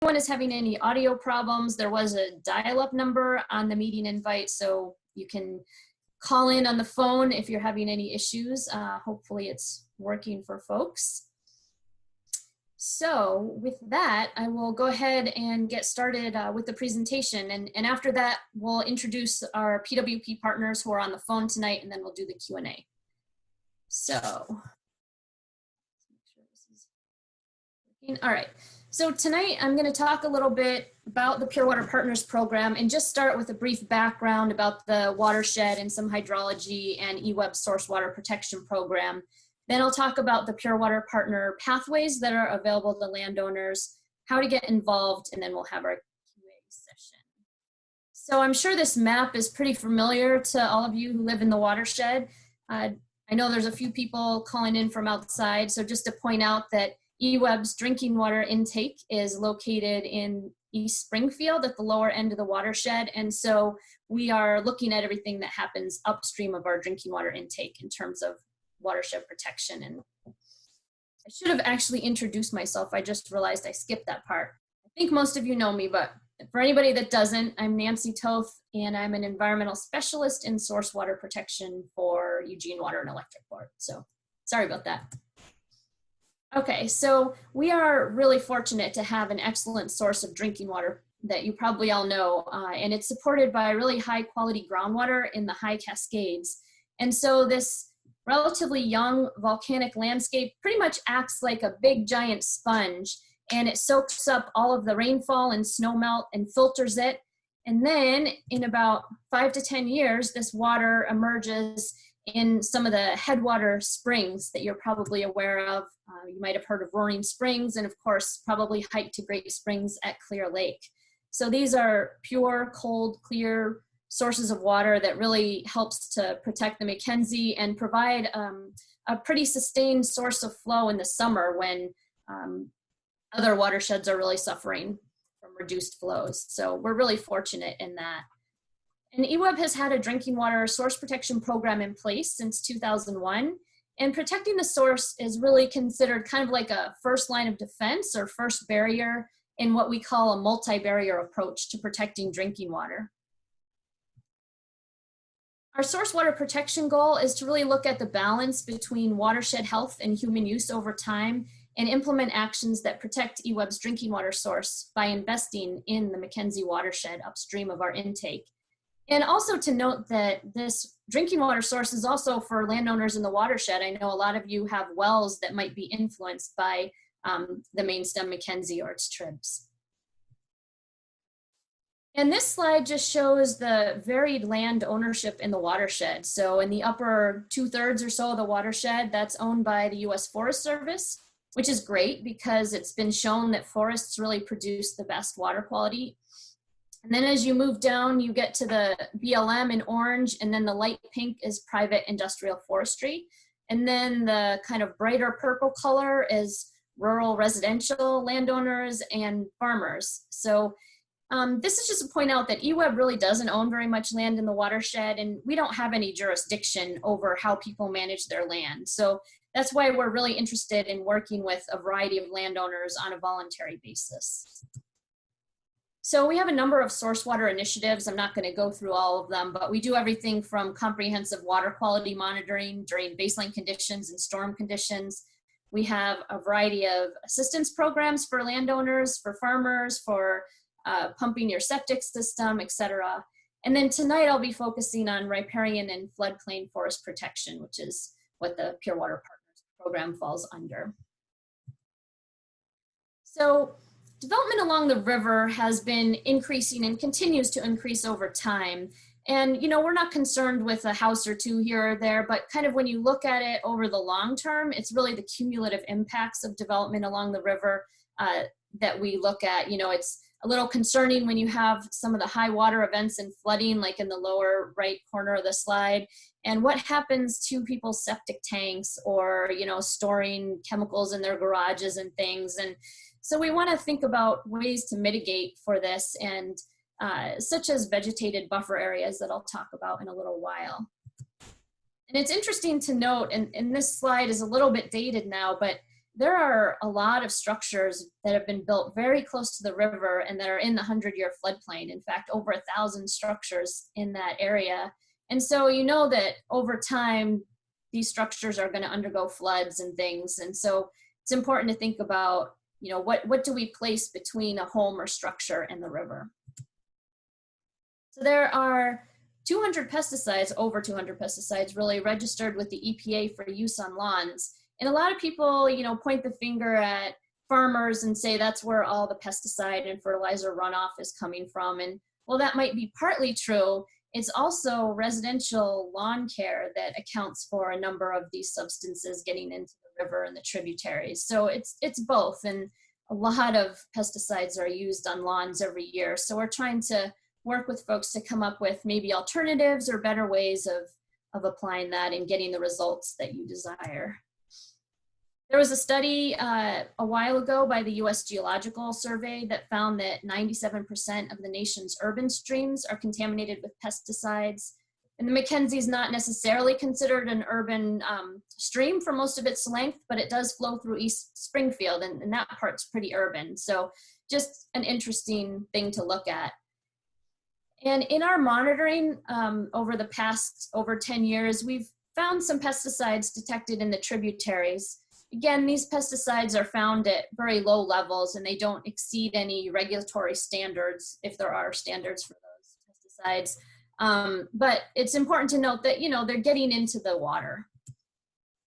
anyone is having any audio problems, there was a dial-up number on the meeting invite, so you can call in on the phone if you're having any issues. Hopefully it's working for folks. So with that, I will go ahead and get started with the presentation. And after that, we'll introduce our PWP partners who are on the phone tonight, and then we'll do the Q&A. So, make sure this is working. All right. So tonight I'm going to talk a little bit about the Pure Water Partners program and just start with a brief background about the watershed and some hydrology and Eweb source water protection program. Then I'll talk about the Pure Water Partner pathways that are available to landowners, how to get involved, and then we'll have our Q&A session. So I'm sure this map is pretty familiar to all of you who live in the watershed. I know there's a few people calling in from outside, so just to point out that Eweb's drinking water intake is located in East Springfield at the lower end of the watershed, and so we are looking at everything that happens upstream of our drinking water intake in terms of watershed protection. And I should have actually introduced myself. I just realized I skipped that part. I think most of you know me, but for anybody that doesn't, I'm Nancy Toth, and I'm an environmental specialist in source water protection for Eugene Water and Electric Board. So sorry about that. Okay, so we are really fortunate to have an excellent source of drinking water that you probably all know, and it's supported by really high quality groundwater in the high Cascades. And so this relatively young volcanic landscape pretty much acts like a big giant sponge, and it soaks up all of the rainfall and snowmelt and filters it. And then in about 5 to 10 years, this water emerges in some of the headwater springs that you're probably aware of. You might have heard of Roaring Springs, and of course, probably hiked to Great Springs at Clear Lake. So these are pure, cold, clear sources of water that really helps to protect the McKenzie and provide a pretty sustained source of flow in the summer when other watersheds are really suffering from reduced flows. So we're really fortunate in that. And Eweb has had a drinking water source protection program in place since 2001. And protecting the source is really considered kind of like a first line of defense or first barrier in what we call a multi-barrier approach to protecting drinking water. Our source water protection goal is to really look at the balance between watershed health and human use over time and implement actions that protect Eweb's drinking water source by investing in the McKenzie watershed upstream of our intake. And also to note that this drinking water source is also for landowners in the watershed. I know a lot of you have wells that might be influenced by the main stem McKenzie or its tribs. And this slide just shows the varied land ownership in the watershed. So in the upper 2/3 or so of the watershed, that's owned by the U.S. Forest Service, which is great because it's been shown that forests really produce the best water quality. And then as you move down, you get to the BLM in orange, and then the light pink is private industrial forestry. And then the kind of brighter purple color is rural residential landowners and farmers. So this is just to point out that Eweb really doesn't own very much land in the watershed, and we don't have any jurisdiction over how people manage their land. So that's why we're really interested in working with a variety of landowners on a voluntary basis. So we have a number of source water initiatives. I'm not going to go through all of them, but we do everything from comprehensive water quality monitoring during baseline conditions and storm conditions. We have a variety of assistance programs for landowners, for farmers, for pumping your septic system, etc. And then tonight I'll be focusing on riparian and floodplain forest protection, which is what the Pure Water Partners program falls under. So development along the river has been increasing and continues to increase over time. And, you know, we're not concerned with a house or two here or there, but kind of when you look at it over the long term, it's really the cumulative impacts of development along the river that we look at. You know, it's a little concerning when you have some of the high water events and flooding, like in the lower right corner of the slide, and what happens to people's septic tanks or, you know, storing chemicals in their garages and things. And so we want to think about ways to mitigate for this, and such as vegetated buffer areas that I'll talk about in a little while. And it's interesting to note, and this slide is a little bit dated now, but there are a lot of structures that have been built very close to the river and that are in the 100-year floodplain. In fact, over 1,000 structures in that area. And so you know that over time, these structures are going to undergo floods and things. And so it's important to think about, you know, what do we place between a home or structure and the river? So there are 200 pesticides, over 200 pesticides really registered with the EPA for use on lawns. And a lot of people, you know, point the finger at farmers and say that's where all the pesticide and fertilizer runoff is coming from. And well, that might be partly true. It's also residential lawn care that accounts for a number of these substances getting into the river and the tributaries. So it's both. And a lot of pesticides are used on lawns every year. So we're trying to work with folks to come up with maybe alternatives or better ways of applying that and getting the results that you desire. There was a study a while ago by the US Geological Survey that found that 97% of the nation's urban streams are contaminated with pesticides. And the McKenzie is not necessarily considered an urban stream for most of its length, but it does flow through East Springfield, and that part's pretty urban. So just an interesting thing to look at. And in our monitoring over the past over 10 years, we've found some pesticides detected in the tributaries. Again, these pesticides are found at very low levels and they don't exceed any regulatory standards, if there are standards for those pesticides. But it's important to note that, you know, they're getting into the water.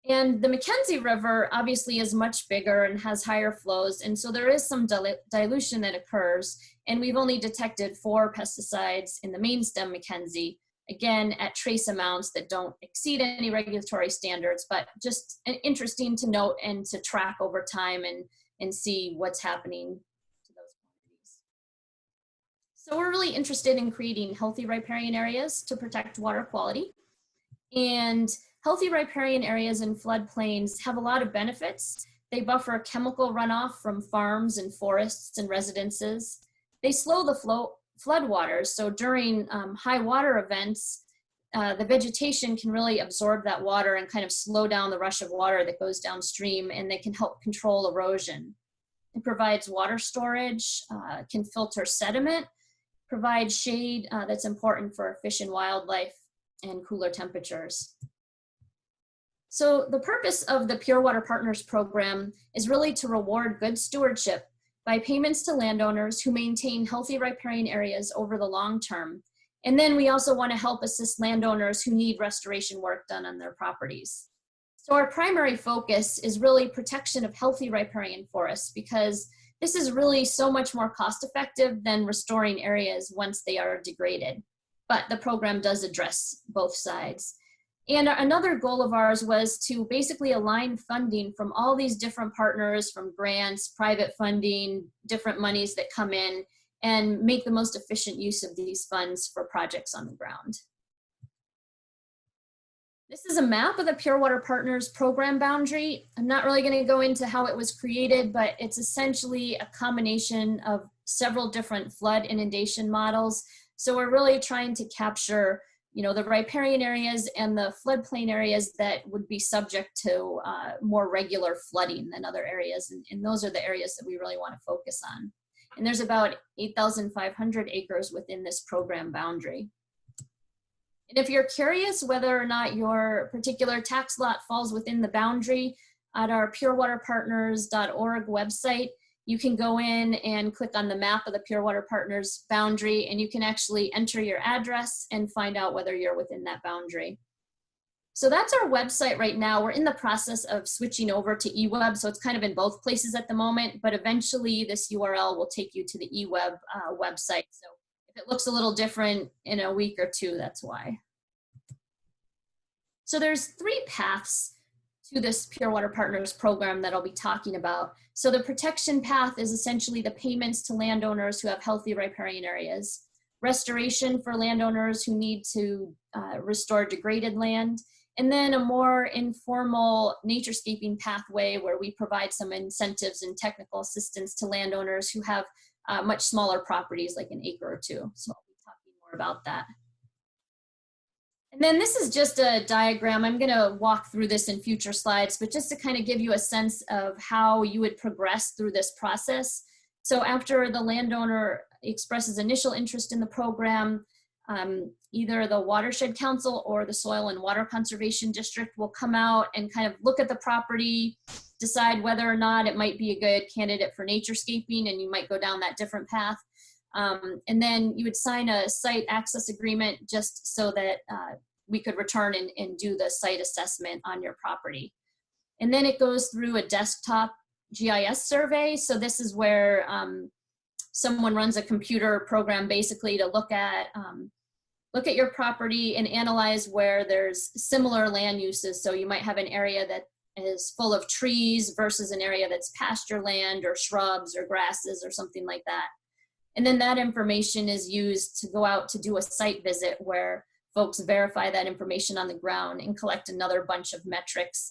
And the McKenzie River obviously is much bigger and has higher flows. And so there is some dilution that occurs. And we've only detected 4 pesticides in the main stem McKenzie, again, at trace amounts that don't exceed any regulatory standards, but just interesting to note and to track over time and see what's happening to those quantities. So we're really interested in creating healthy riparian areas to protect water quality. And healthy riparian areas in floodplains have a lot of benefits. They buffer chemical runoff from farms and forests and residences. They slow the floodwaters. So during high water events, the vegetation can really absorb that water and kind of slow down the rush of water that goes downstream, and they can help control erosion. It provides water storage, can filter sediment, provides shade that's important for fish and wildlife, and cooler temperatures. So the purpose of the Pure Water Partners program is really to reward good stewardship by payments to landowners who maintain healthy riparian areas over the long term. And then we also want to help assist landowners who need restoration work done on their properties. So our primary focus is really protection of healthy riparian forests, because this is really so much more cost effective than restoring areas once they are degraded. But the program does address both sides. And another goal of ours was to basically align funding from all these different partners, from grants, private funding, different monies that come in, and make the most efficient use of these funds for projects on the ground. This is a map of the Pure Water Partners program boundary. I'm not really going to go into how it was created, but it's essentially a combination of several different flood inundation models. So we're really trying to capture, you know, the riparian areas and the floodplain areas that would be subject to more regular flooding than other areas. And those are the areas that we really want to focus on. And there's about 8,500 acres within this program boundary. And if you're curious whether or not your particular tax lot falls within the boundary, at our purewaterpartners.org website, you can go in and click on the map of the Pure Water Partners boundary, and you can actually enter your address and find out whether you're within that boundary. So that's our website right now. We're in the process of switching over to Eweb, so it's kind of in both places at the moment, but eventually this URL will take you to the Eweb website. So if it looks a little different in a week or two, that's why. So there's 3 paths to this Pure Water Partners program that I'll be talking about. So the protection path is essentially the payments to landowners who have healthy riparian areas, restoration for landowners who need to restore degraded land, and then a more informal naturescaping pathway where we provide some incentives and technical assistance to landowners who have much smaller properties, like an acre or 2. So I'll be talking more about that. And then this is just a diagram. I'm going to walk through this in future slides, but just to kind of give you a sense of how you would progress through this process. So after the landowner expresses initial interest in the program, either the Watershed Council or the Soil and Water Conservation District will come out and kind of look at the property, decide whether or not it might be a good candidate for naturescaping, and you might go down that different path. And then you would sign a site access agreement just so that we could return and do the site assessment on your property. And then it goes through a desktop GIS survey. So this is where someone runs a computer program basically to look at your property and analyze where there's similar land uses. So you might have an area that is full of trees versus an area that's pasture land or shrubs or grasses or something like that. And then that information is used to go out to do a site visit where folks verify that information on the ground and collect another bunch of metrics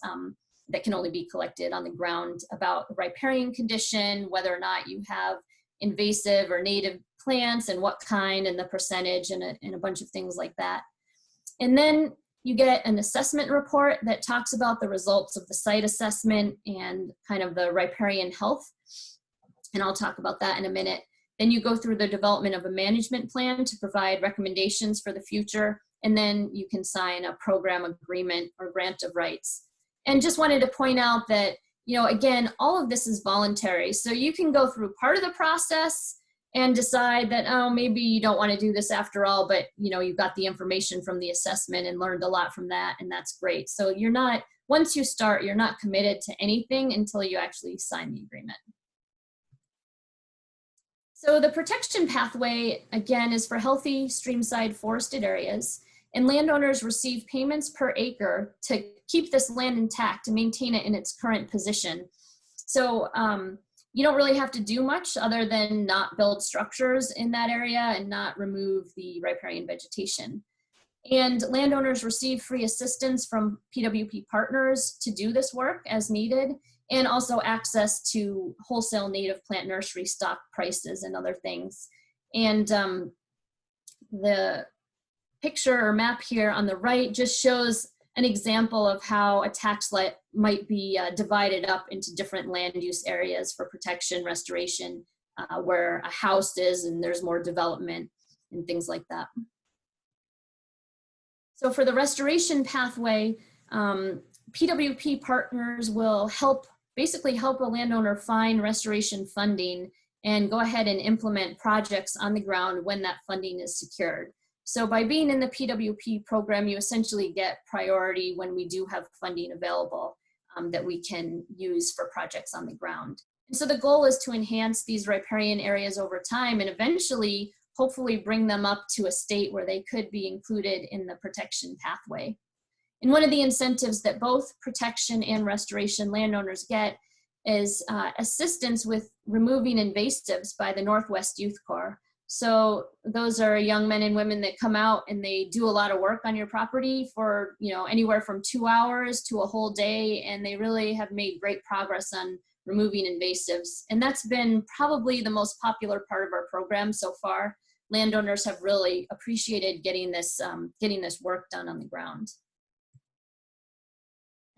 that can only be collected on the ground about the riparian condition, whether or not you have invasive or native plants and what kind and the percentage and a bunch of things like that. And then you get an assessment report that talks about the results of the site assessment and kind of the riparian health. And I'll talk about that in a minute. Then you go through the development of a management plan to provide recommendations for the future. And then you can sign a program agreement or grant of rights. And just wanted to point out that, you know, again, all of this is voluntary. So you can go through part of the process and decide that, oh, maybe you don't want to do this after all, but, you know, you got the information from the assessment and learned a lot from that, and that's great. So you're not, once you start, you're not committed to anything until you actually sign the agreement. So the protection pathway, again, is for healthy streamside forested areas, and landowners receive payments per acre to keep this land intact, to maintain it in its current position. So you don't really have to do much other than not build structures in that area and not remove the riparian vegetation. And landowners receive free assistance from PWP Partners to do this work as needed, and also access to wholesale native plant nursery stock prices and other things. And the picture or map here on the right just shows an example of how a tax lot might be divided up into different land use areas for protection, restoration, where a house is and there's more development and things like that. So for the restoration pathway, PWP Partners will basically help a landowner find restoration funding and go ahead and implement projects on the ground when that funding is secured. So by being in the PWP program, you essentially get priority when we do have funding available that we can use for projects on the ground. And so the goal is to enhance these riparian areas over time and eventually, hopefully bring them up to a state where they could be included in the protection pathway. And one of the incentives that both protection and restoration landowners get is assistance with removing invasives by the Northwest Youth Corps. So those are young men and women that come out and they do a lot of work on your property for, you know, anywhere from 2 hours to a whole day, and they really have made great progress on removing invasives. And that's been probably the most popular part of our program so far. Landowners have really appreciated getting this work done on the ground.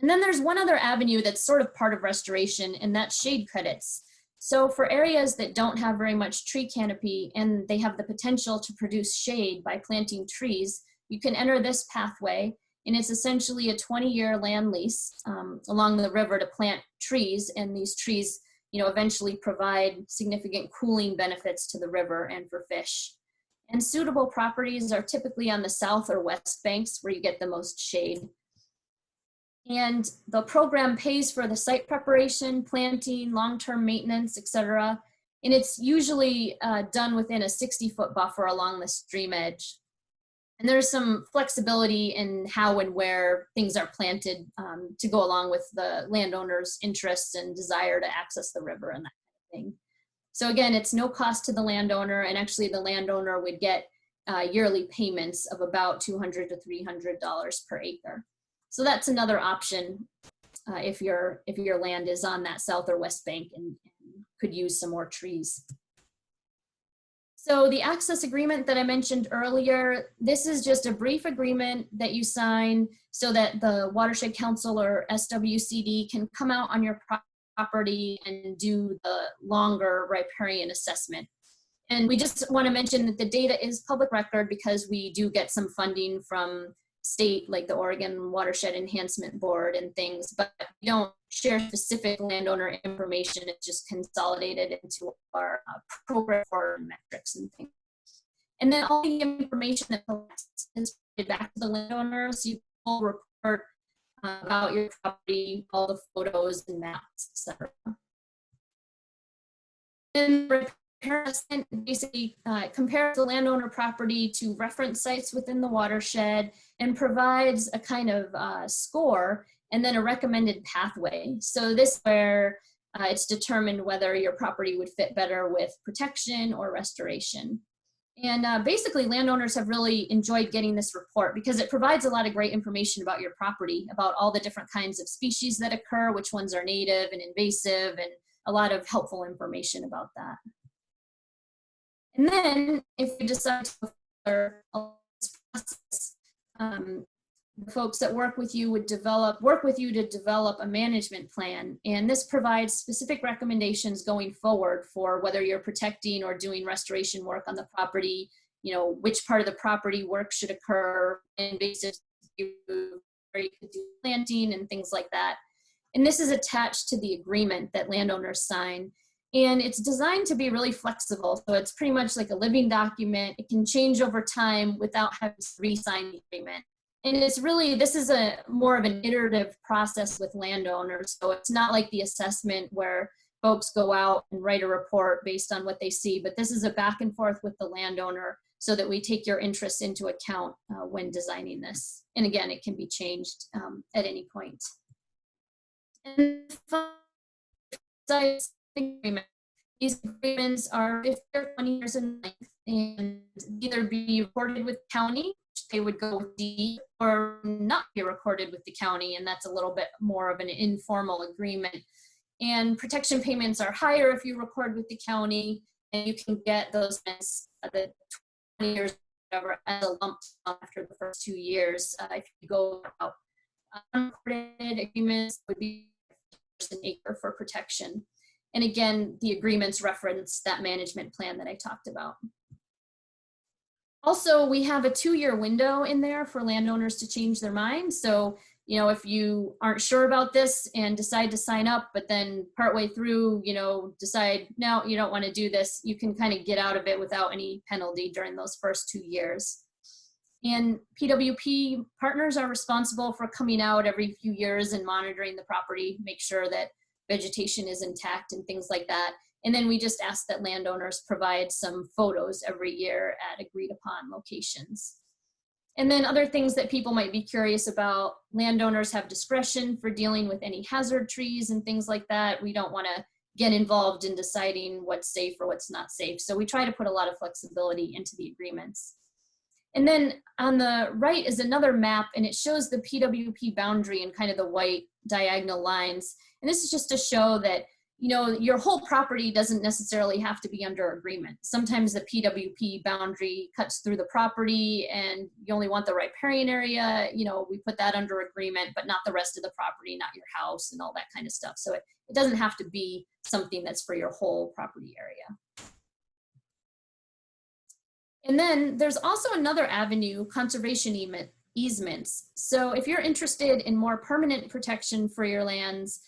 And then there's one other avenue that's sort of part of restoration, and that's shade credits. So for areas that don't have very much tree canopy and they have the potential to produce shade by planting trees, you can enter this pathway, and it's essentially a 20-year land lease along the river to plant trees, and these trees, you know, eventually provide significant cooling benefits to the river and for fish. And suitable properties are typically on the south or west banks where you get the most shade. And the program pays for the site preparation, planting, long-term maintenance, etc. And it's usually done within a 60-foot buffer along the stream edge. And there's some flexibility in how and where things are planted to go along with the landowner's interests and desire to access the river and that kind of thing. So again, it's no cost to the landowner, and actually the landowner would get yearly payments of about $200 to $300 per acre. So that's another option if your land is on that south or west bank and could use some more trees. So the access agreement that I mentioned earlier, this is just a brief agreement that you sign so that the Watershed Council or SWCD can come out on your property and do the longer riparian assessment. And we just want to mention that the data is public record because we do get some funding from state, like the Oregon Watershed Enhancement Board and things, but we don't share specific landowner information. It's just consolidated into our program for metrics and things. And then all the information that is provided back to the landowners, you will report about your property, all the photos and maps, etc. And Riparian Assessment basically compares the landowner property to reference sites within the watershed and provides a kind of score and then a recommended pathway. So this is where it's determined whether your property would fit better with protection or restoration. And basically landowners have really enjoyed getting this report because it provides a lot of great information about your property, about all the different kinds of species that occur, which ones are native and invasive, and a lot of helpful information about that. And then if you decide to go further along this process, the folks that work with you would work with you to develop a management plan. And this provides specific recommendations going forward for whether you're protecting or doing restoration work on the property, you know, which part of the property work should occur, invasive, where you could do planting and things like that. And this is attached to the agreement that landowners sign. And it's designed to be really flexible. So it's pretty much like a living document. It can change over time without having to re-sign the agreement. And it's really, this is a more of an iterative process with landowners. So it's not like the assessment where folks go out and write a report based on what they see, but this is a back and forth with the landowner so that we take your interests into account when designing this. And again, it can be changed at any point. And these agreements are 50 or 20 years in length and either be recorded with county, which they would go with deed, or not be recorded with the county, and that's a little bit more of an informal agreement. And protection payments are higher if you record with the county, and you can get those payments the 20 years whatever as a lump sum after the first 2 years. If you go out unrecorded agreements, would be an acre for protection. And again, the agreements reference that management plan that I talked about. Also, we have a 2-year window in there for landowners to change their mind. So, you know, if you aren't sure about this and decide to sign up, but then partway through, you know, decide, no, you don't want to do this, you can kind of get out of it without any penalty during those first 2 years. And PWP partners are responsible for coming out every few years and monitoring the property, make sure that vegetation is intact and things like that. And then we just ask that landowners provide some photos every year at agreed upon locations. And then other things that people might be curious about, landowners have discretion for dealing with any hazard trees and things like that. We don't want to get involved in deciding what's safe or what's not safe. So we try to put a lot of flexibility into the agreements. And then on the right is another map, and it shows the PWP boundary in kind of the white diagonal lines. And this is just to show that, you know, your whole property doesn't necessarily have to be under agreement. Sometimes the PWP boundary cuts through the property and you only want the riparian area, you know, we put that under agreement, but not the rest of the property, not your house and all that kind of stuff. So it doesn't have to be something that's for your whole property area. And then there's also another avenue, conservation easements. So if you're interested in more permanent protection for your lands,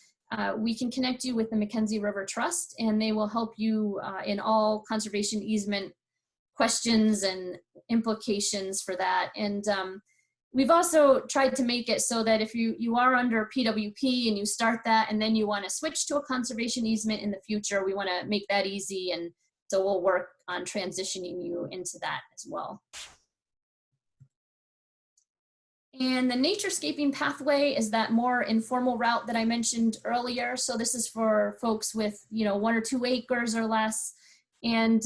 we can connect you with the McKenzie River Trust, and they will help you in all conservation easement questions and implications for that. And we've also tried to make it so that if you are under PWP and you start that and then you want to switch to a conservation easement in the future, we want to make that easy, and so we'll work on transitioning you into that as well. And the Naturescaping Pathway is that more informal route that I mentioned earlier. So this is for folks with, you know, 1 or 2 acres or less. And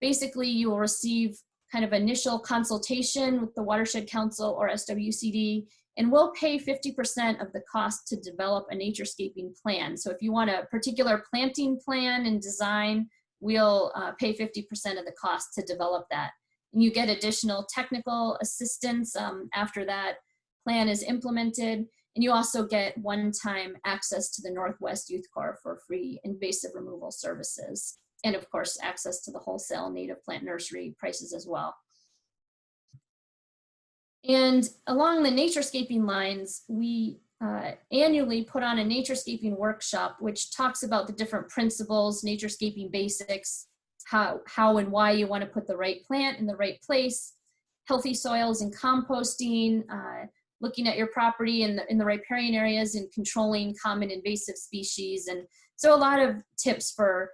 basically you will receive kind of initial consultation with the Watershed Council or SWCD, and we'll pay 50% of the cost to develop a naturescaping plan. So if you want a particular planting plan and design, we'll pay 50% of the cost to develop that. And you get additional technical assistance after that plan is implemented. And you also get one-time access to the Northwest Youth Corps for free invasive removal services. And of course, access to the wholesale native plant nursery prices as well. And along the naturescaping lines, we annually put on a naturescaping workshop, which talks about the different principles, naturescaping basics, how and why you want to put the right plant in the right place, healthy soils and composting, looking at your property in the riparian areas and controlling common invasive species. And so a lot of tips for,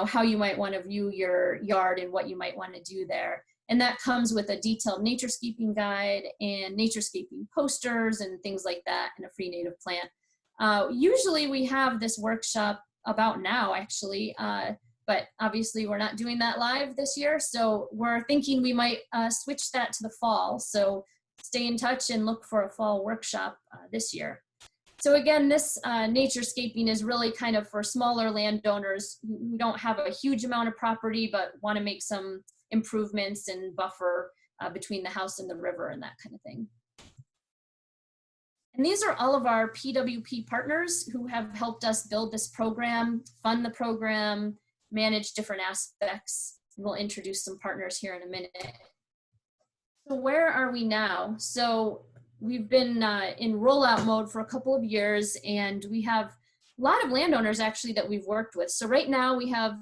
how you might want to view your yard and what you might want to do there. And that comes with a detailed naturescaping guide and naturescaping posters and things like that, and a free native plant. Usually we have this workshop about now, actually, but obviously we're not doing that live this year. So we're thinking we might switch that to the fall. So stay in touch and look for a fall workshop this year. So again, this naturescaping is really kind of for smaller landowners who don't have a huge amount of property, but want to make some improvements and buffer between the house and the river and that kind of thing. And these are all of our PWP partners who have helped us build this program, fund the program, manage different aspects. And we'll introduce some partners here in a minute. So where are we now? So we've been in rollout mode for a couple of years, and we have a lot of landowners actually that we've worked with. So right now we have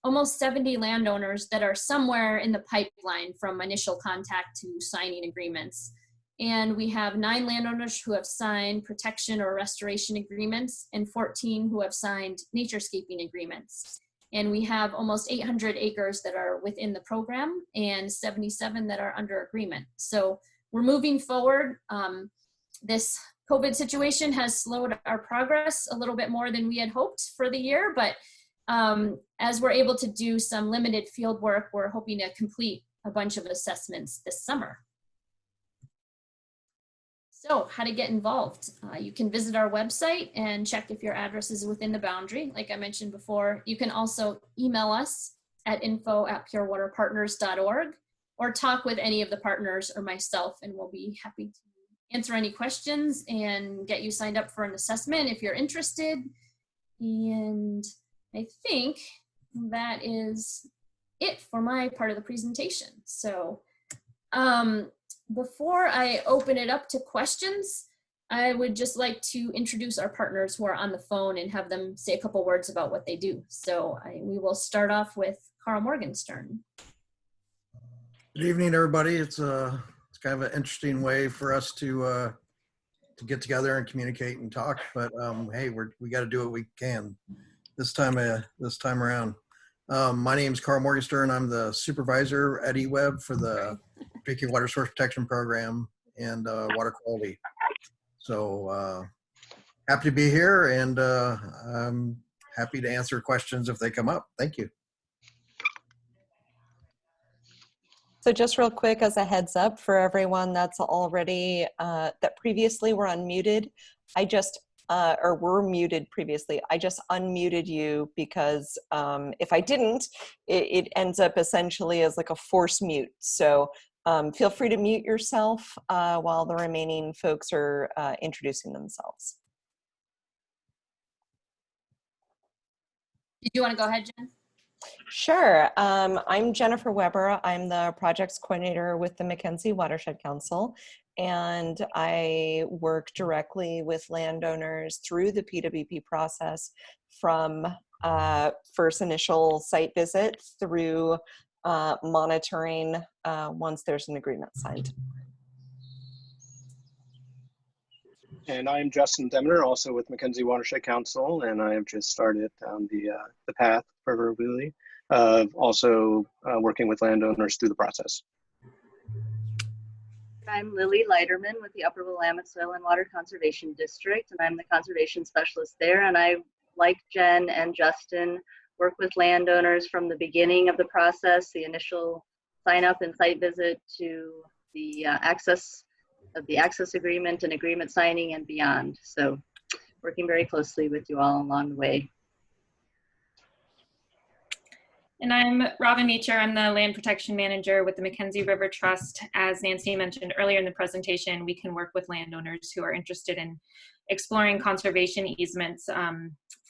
almost 70 landowners that are somewhere in the pipeline from initial contact to signing agreements. And we have 9 landowners who have signed protection or restoration agreements and 14 who have signed naturescaping agreements. And we have almost 800 acres that are within the program and 77 that are under agreement. So we're moving forward. This COVID situation has slowed our progress a little bit more than we had hoped for the year, but as we're able to do some limited field work, we're hoping to complete a bunch of assessments this summer. So how to get involved. You can visit our website and check if your address is within the boundary, like I mentioned before. You can also email us at info@purewaterpartners.org or talk with any of the partners or myself, and we'll be happy to answer any questions and get you signed up for an assessment if you're interested. And I think that is it for my part of the presentation. So before I open it up to questions, I would just like to introduce our partners who are on the phone and have them say a couple words about what they do. So we will start off with Carl Morgenstern. Good evening, everybody. It's kind of an interesting way for us to get together and communicate and talk. But hey, we got to do what we can this time around. My name is Carl Morgenstern. I'm the supervisor at Eweb for the Drinking Water Source Protection Program and water quality. So happy to be here, and I'm happy to answer questions if they come up. Thank you. So just real quick as a heads up for everyone that's already, that previously were unmuted, or were muted previously, I just unmuted you because if I didn't, it ends up essentially as like a force mute. So feel free to mute yourself while the remaining folks are introducing themselves. Did you want to go ahead, Jen? Sure. I'm Jennifer Weber. I'm the projects coordinator with the McKenzie Watershed Council, and I work directly with landowners through the PWP process from first initial site visit through monitoring once there's an agreement signed. And I'm Justin Demeter, also with McKenzie Watershed Council, and I have just started down the path, proverbially, of also working with landowners through the process. I'm Lily Leiterman with the Upper Willamette Soil and Water Conservation District, and I'm the conservation specialist there. And I, like Jen and Justin, work with landowners from the beginning of the process, the initial sign up and site visit, to the access agreement and agreement signing and beyond. So working very closely with you all along the way. And I'm Robin Meacher. I'm the land protection manager with the McKenzie River Trust. As Nancy mentioned earlier in the presentation, we can work with landowners who are interested in exploring conservation easements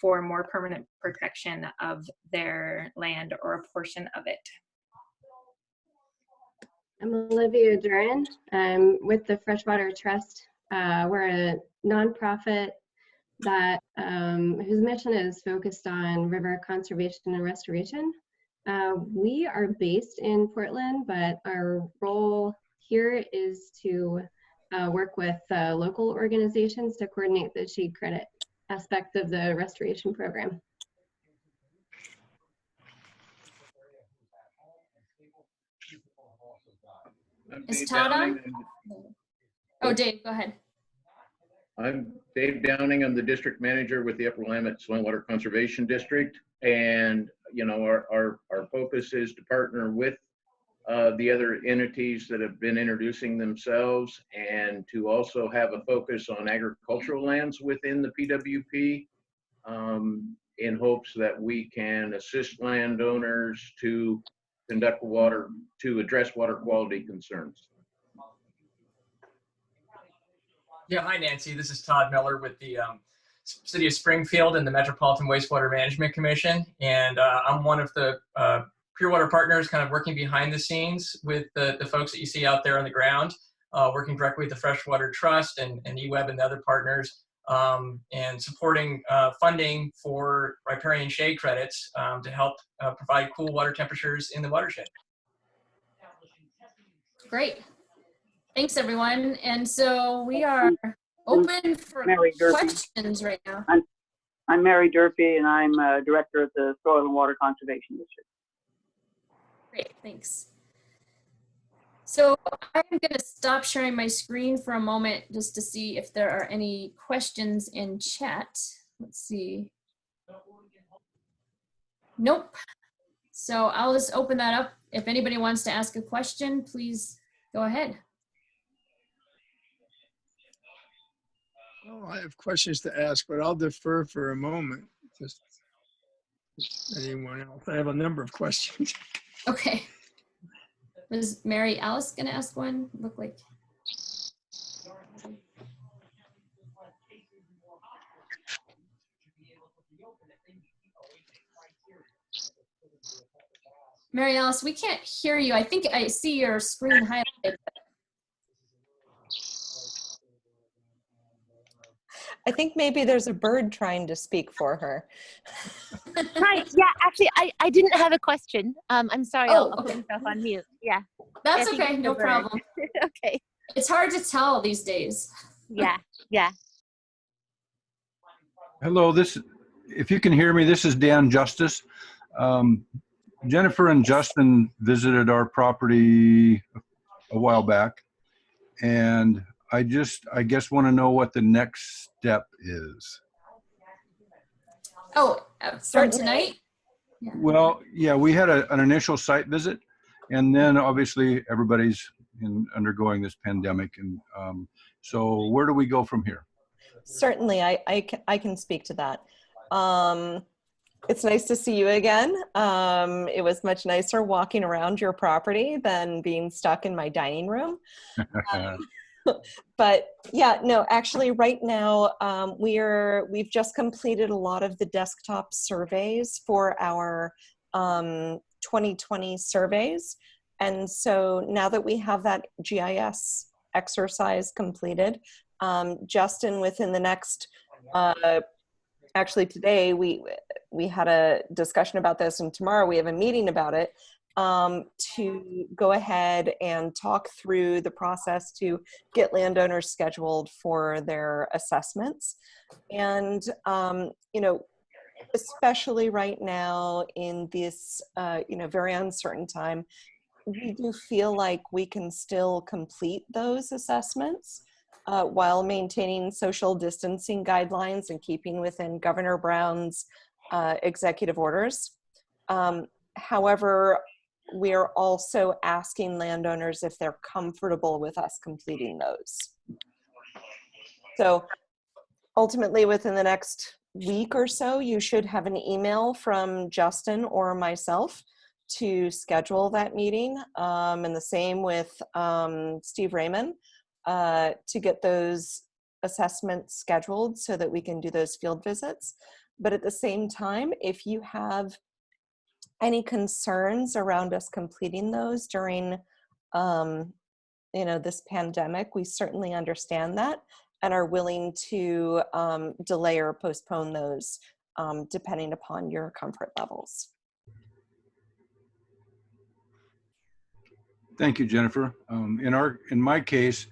for more permanent protection of their land or a portion of it. I'm Olivia Duran. I'm with the Freshwater Trust. We're a nonprofit that whose mission is focused on river conservation and restoration. We are based in Portland, but our role here is to work with local organizations to coordinate the shade credit aspect of the restoration program. Is Todd on? Oh, Dave, go ahead. I'm Dave Downing. I'm the district manager with the Upper Willamette Soil and Water Conservation District. And, you know, our focus is to partner with the other entities that have been introducing themselves, and to also have a focus on agricultural lands within the PWP in hopes that we can assist landowners to conduct to address water quality concerns. Yeah, hi Nancy, this is Todd Miller with the City of Springfield and the Metropolitan Wastewater Management Commission, and I'm one of the Pure Water Partners, kind of working behind the scenes with the folks that you see out there on the ground, working directly with the Freshwater Trust and Eweb and the other partners, and supporting funding for riparian shade credits to help provide cool water temperatures in the watershed. Great. Thanks, everyone. And so we are open for questions right now. I'm Mary Durfee, and I'm director of the Soil and Water Conservation District. Great, thanks. So I'm going to stop sharing my screen for a moment just to see if there are any questions in chat. Let's see. Nope. So I'll just open that up. If anybody wants to ask a question, please go ahead. Oh, I have questions to ask, but I'll defer for a moment. Just anyone else? I have a number of questions. Okay. Was Mary Alice going to ask one? Look like. Mary Alice, we can't hear you. I think I see your screen highlighted. I think maybe there's a bird trying to speak for her. Right, yeah, actually, I didn't have a question. I'm sorry, I'll put myself on mute. Yeah. That's okay, no problem. Okay. It's hard to tell these days. Yeah, yeah. Hello, if you can hear me, this is Dan Justice. Jennifer and Justin visited our property a while back, and I guess want to know what the next step is. Oh, from tonight? Yeah. Well, yeah, we had an initial site visit, and then obviously everybody's undergoing this pandemic, and so where do we go from here? Certainly, I can speak to that. It's nice to see you again. It was much nicer walking around your property than being stuck in my dining room. But yeah, no, actually right now we've just completed a lot of the desktop surveys for our 2020 surveys. And so now that we have that GIS exercise completed, Justin, within the next, actually today we had a discussion about this, and tomorrow we have a meeting about it, to go ahead and talk through the process to get landowners scheduled for their assessments. And, you know, especially right now in this, you know, very uncertain time, we do feel like we can still complete those assessments while maintaining social distancing guidelines and keeping within Governor Brown's executive orders. However, we are also asking landowners if they're comfortable with us completing those. So ultimately, within the next week or so, you should have an email from Justin or myself to schedule that meeting, and the same with Steve Raymond, to get those assessments scheduled so that we can do those field visits. But at the same time, if you have any concerns around us completing those during this pandemic, we certainly understand that and are willing to delay or postpone those depending upon your comfort levels. Thank you, Jennifer. In my case,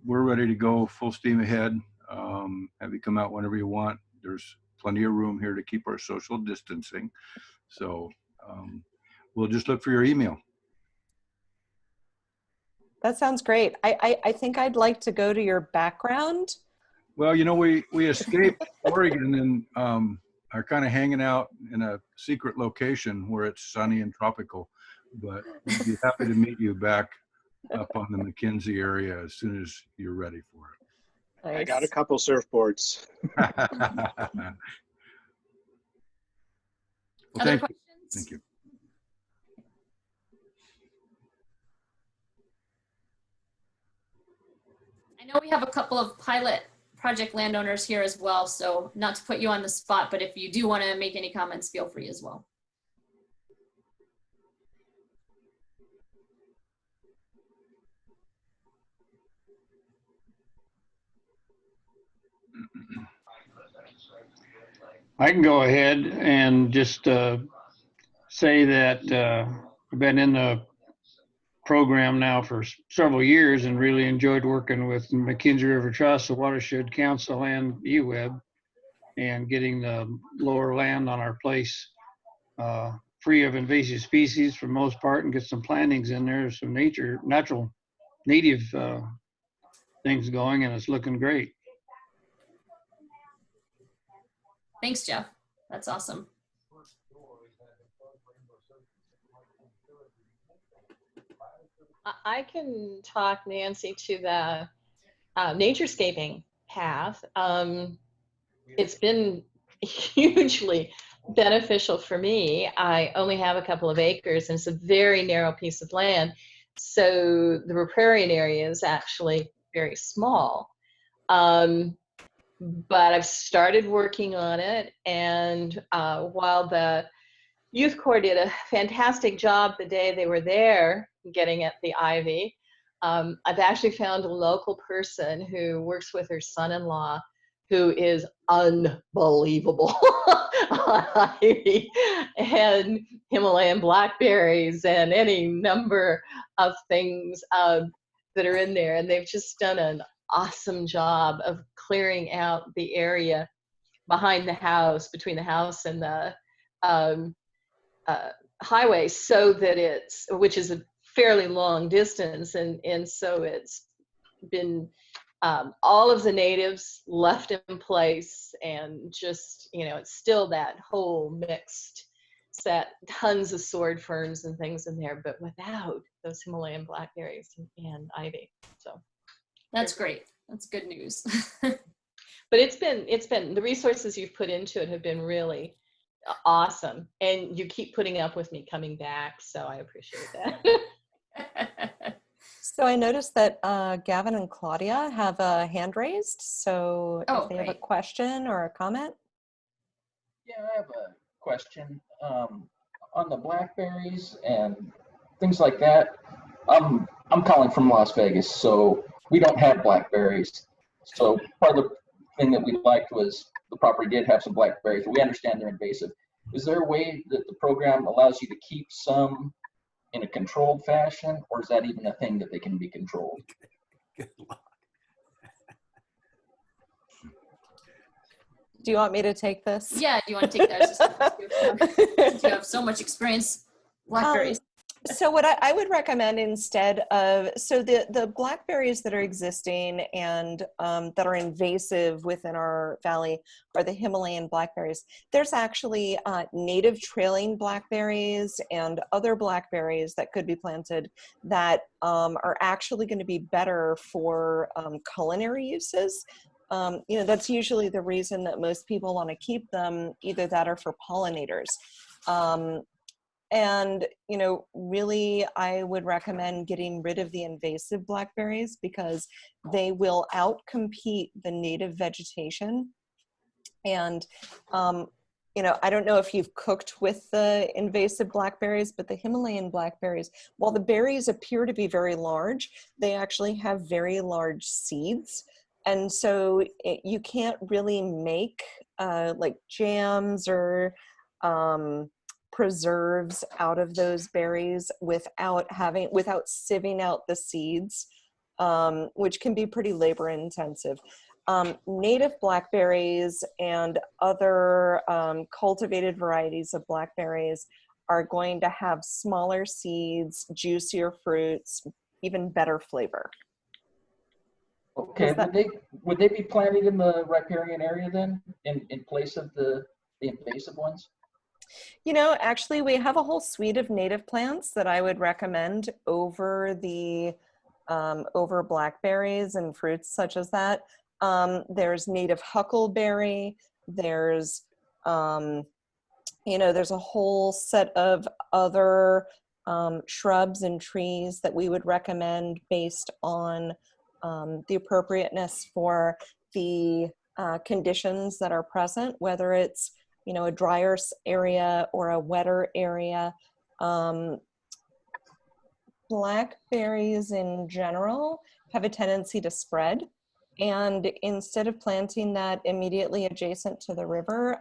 we're ready to go full steam ahead. Have you come out whenever you want. There's plenty of room here to keep our social distancing. So we'll just look for your email. That sounds great. I think I'd like to go to your background. Well, we escaped Oregon and are kind of hanging out in a secret location where it's sunny and tropical, but we'd be happy to meet you back up on the McKenzie area as soon as you're ready for it. Nice. I got a couple surfboards. Well, Other thank you. questions? Thank you. I know we have a couple of pilot project landowners here as well, so not to put you on the spot, but if you do want to make any comments, feel free as well. I can go ahead and just say that I've been in the program now for several years and really enjoyed working with McKenzie River Trust, the Watershed Council, and Eweb, and getting the lower land on our place free of invasive species for the most part, and get some plantings in there, some natural native things going, and it's looking great. Thanks, Jeff. That's awesome. I can talk, Nancy, to the Naturescaping path. It's been hugely beneficial for me. I only have a couple of acres and it's a very narrow piece of land. So the riparian area is actually very small. But I've started working on it, and while the Youth Corps did a fantastic job the day they were there getting at the ivy, I've actually found a local person who works with her son-in-law who is unbelievable on ivy and Himalayan blackberries and any number of things that are in there, and they've just done an awesome job of clearing out the area behind the house, between the house and the highway, so that which is a fairly long distance, and so it's been all of the natives left in place, and just, it's still that whole mixed set, tons of sword ferns and things in there, but without those Himalayan blackberries and ivy. So that's great. That's good news. But it's been the resources you've put into it have been really awesome, and you keep putting up with me coming back, so I appreciate that. So I noticed that Gavin and Claudia have a hand raised, so if they have a question or a comment. Yeah, I have a question on the blackberries and things like that. I'm calling from Las Vegas, so we don't have blackberries. So part of the thing that we liked was the property did have some blackberries, but we understand they're invasive. Is there a way that the program allows you to keep some in a controlled fashion, or is that even a thing that they can be controlled? Do you want me to take this? Yeah, do you want to take that? You have so much experience. Blackberries. So what I would recommend instead of, so the blackberries that are existing and that are invasive within our valley are the Himalayan blackberries. There's actually native trailing blackberries and other blackberries that could be planted that are actually going to be better for culinary uses. That's usually the reason that most people want to keep them, either that or for pollinators. And, you know, really, I would recommend getting rid of the invasive blackberries because they will outcompete the native vegetation. And, you know, I don't know if you've cooked with the invasive blackberries, but the Himalayan blackberries, while the berries appear to be very large, they actually have very large seeds. And so you can't really make like jams or preserves out of those berries without sieving out the seeds, which can be pretty labor intensive. Native blackberries and other cultivated varieties of blackberries are going to have smaller seeds, juicier fruits, even better flavor. Okay, would they be planted in the riparian area then, in place of the invasive ones? You know, actually, we have a whole suite of native plants that I would recommend over the over blackberries and fruits such as that. There's native huckleberry. There's, you know, there's a whole set of other shrubs and trees that we would recommend based on the appropriateness for the conditions that are present, whether it's, you know, a drier area or a wetter area. Blackberries in general have a tendency to spread. And instead of planting that immediately adjacent to the river,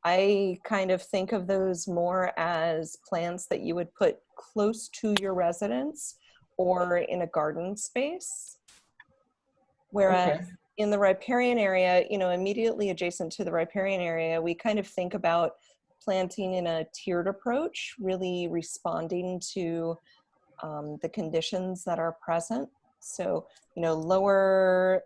I kind of think of those more as plants that you would put close to your residence or in a garden space. Whereas in the riparian area, you know, immediately adjacent to the riparian area, we kind of think about planting in a tiered approach, really responding to the conditions that are present. So, you know, lower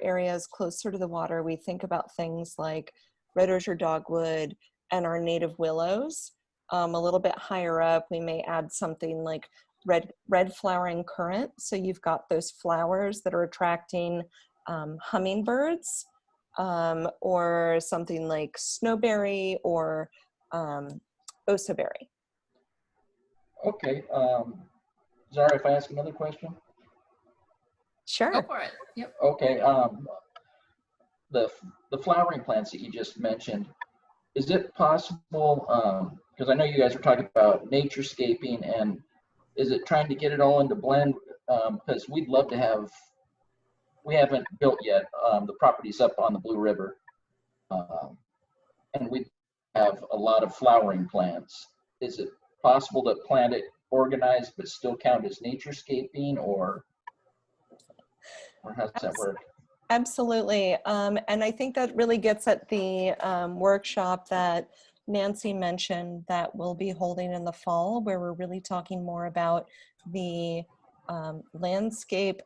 areas closer to the water, we think about things like red osier dogwood and our native willows. A little bit higher up, we may add something like red flowering currant. So you've got those flowers that are attracting hummingbirds, or something like snowberry or ossoberry. Okay, Zara, if I ask another question? Sure. Go for it. Yep. Okay, the flowering plants that you just mentioned, is it possible, because I know you guys are talking about naturescaping, and is it trying to get it all into blend? Because we'd love to have, we haven't built yet, the property's up on the Blue River, and we have a lot of flowering plants. Is it possible to plant it organized but still count as naturescaping, or how does that work? Absolutely. And I think that really gets at the workshop that Nancy mentioned that we'll be holding in the fall, where we're really talking more about the landscape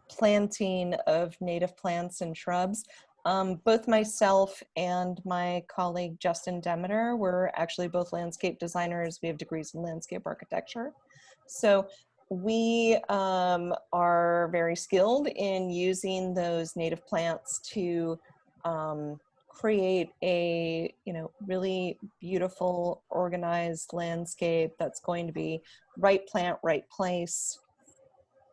planting of native plants and shrubs. Both myself and my colleague Justin Demeter, we're actually both landscape designers. We have degrees in landscape architecture. So we are very skilled in using those native plants to create a, you know, really beautiful, organized landscape that's going to be right plant, right place.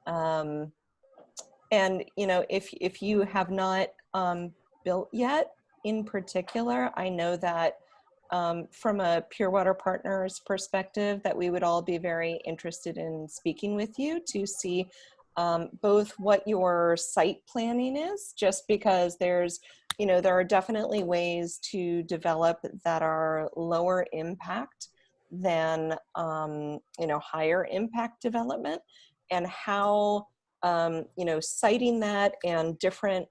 And, you know, if you have not built yet, in particular, I know that from a Pure Water Partners perspective, that we would all be very interested in speaking with you to see both what your site planning is, just because there's, you know, there are definitely ways to develop that are lower impact than, you know, higher impact development, and how, you know, siting that and different,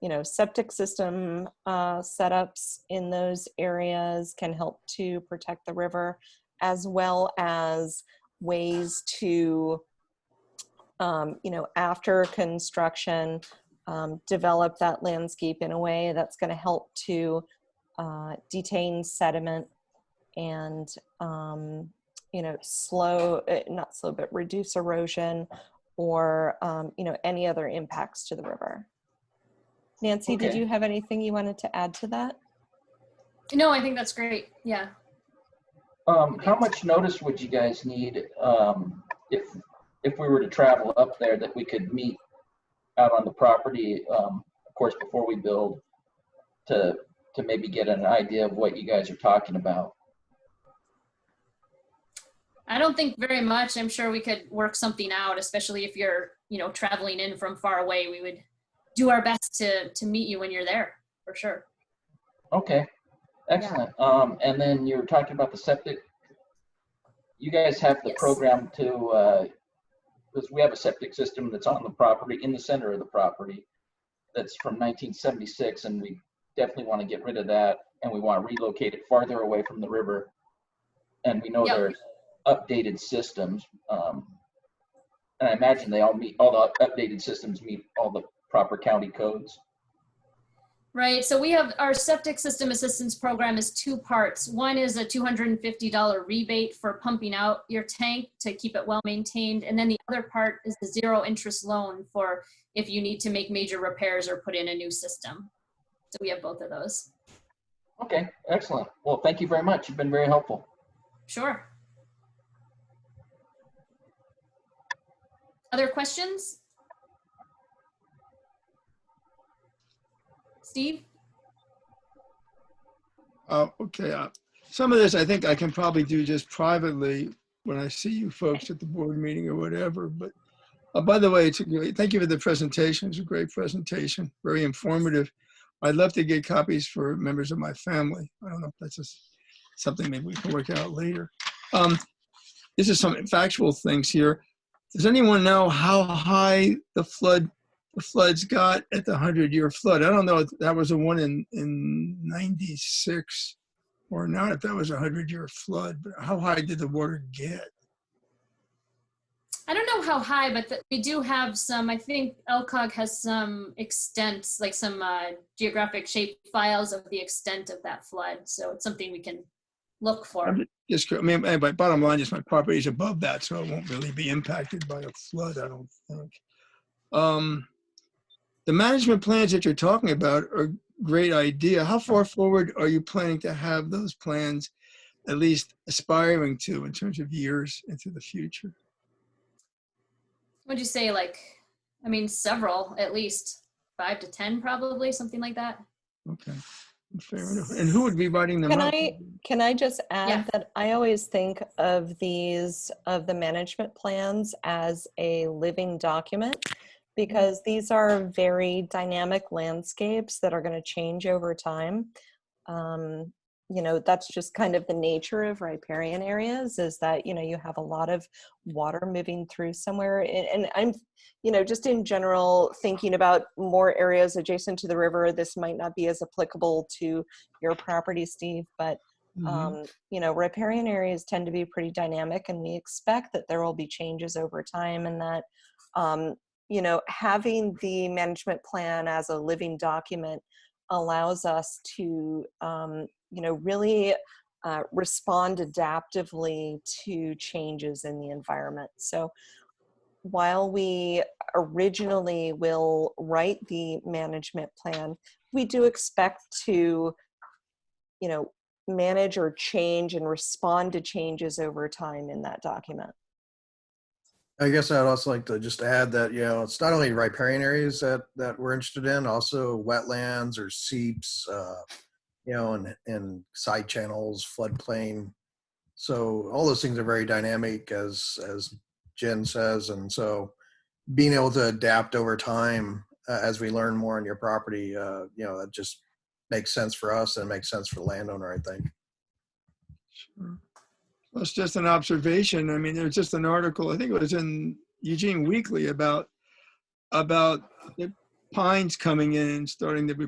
you know, septic system setups in those areas can help to protect the river, as well as ways to, you know, after construction, develop that landscape in a way that's going to help to detain sediment and, you know, not slow, but reduce erosion, or, you know, any other impacts to the river. Nancy, did you have anything you wanted to add to that? No, I think that's great. Yeah. How much notice would you guys need if we were to travel up there that we could meet out on the property, of course, before we build, to maybe get an idea of what you guys are talking about? I don't think very much. I'm sure we could work something out, especially if you're, traveling in from far away. We would do our best to meet you when you're there, for sure. Okay, excellent. And then you were talking about the septic. You guys have the program to, because we have a septic system that's on the property, in the center of the property, that's from 1976, and we definitely want to get rid of that, and we want to relocate it farther away from the river. And we know there's updated systems, and I imagine they all the updated systems meet all the proper county codes. Right, so we have our septic system assistance program is 2 parts. One is a $250 rebate for pumping out your tank to keep it well maintained. And then the other part is the 0 interest loan for if you need to make major repairs or put in a new system. So we have both of those. Okay, excellent. Well, thank you very much. You've been very helpful. Sure. Other questions? Steve? Okay. Some of this I think I can probably do just privately when I see you folks at the board meeting or whatever. But by the way, thank you for the presentation. It's a great presentation, very informative. I'd love to get copies for members of my family. I don't know if that's just something maybe we can work out later. This is some factual things here. Does anyone know how high the floods got at the 100-year flood? I don't know if that was the one in 96 or not, if that was a 100-year flood, but how high did the water get? I don't know how high, but we do have some, I think LCOG has some extents, like some geographic shape files of the extent of that flood. So it's something we can look for. My bottom line is my property is above that, so it won't really be impacted by a flood, I don't think. The management plans that you're talking about are a great idea. How far forward are you planning to have those plans at least aspiring to in terms of years into the future? What'd you say, several, at least 5 to 10 probably, something like that. Okay, fair enough. And who would be writing them up? Can I just add that I always think of the management plans as a living document, because these are very dynamic landscapes that are going to change over time. That's just kind of the nature of riparian areas, is that, you have a lot of water moving through somewhere. And I'm, just in general, thinking about more areas adjacent to the river. This might not be as applicable to your property, Steve, but, riparian areas tend to be pretty dynamic, and we expect that there will be changes over time, and that, having the management plan as a living document allows us to, really respond adaptively to changes in the environment. So while we originally will write the management plan, we do expect to, manage or change and respond to changes over time in that document. I guess I'd also like to just add that, it's not only riparian areas that we're interested in, also wetlands or seeps, and side channels, floodplain. So all those things are very dynamic, as Jen says. And so being able to adapt over time as we learn more on your property, that just makes sense for us and makes sense for the landowner, I think. Sure. Well, it's just an observation. I mean, there's just an article, I think it was in Eugene Weekly, about the pines coming in and starting to be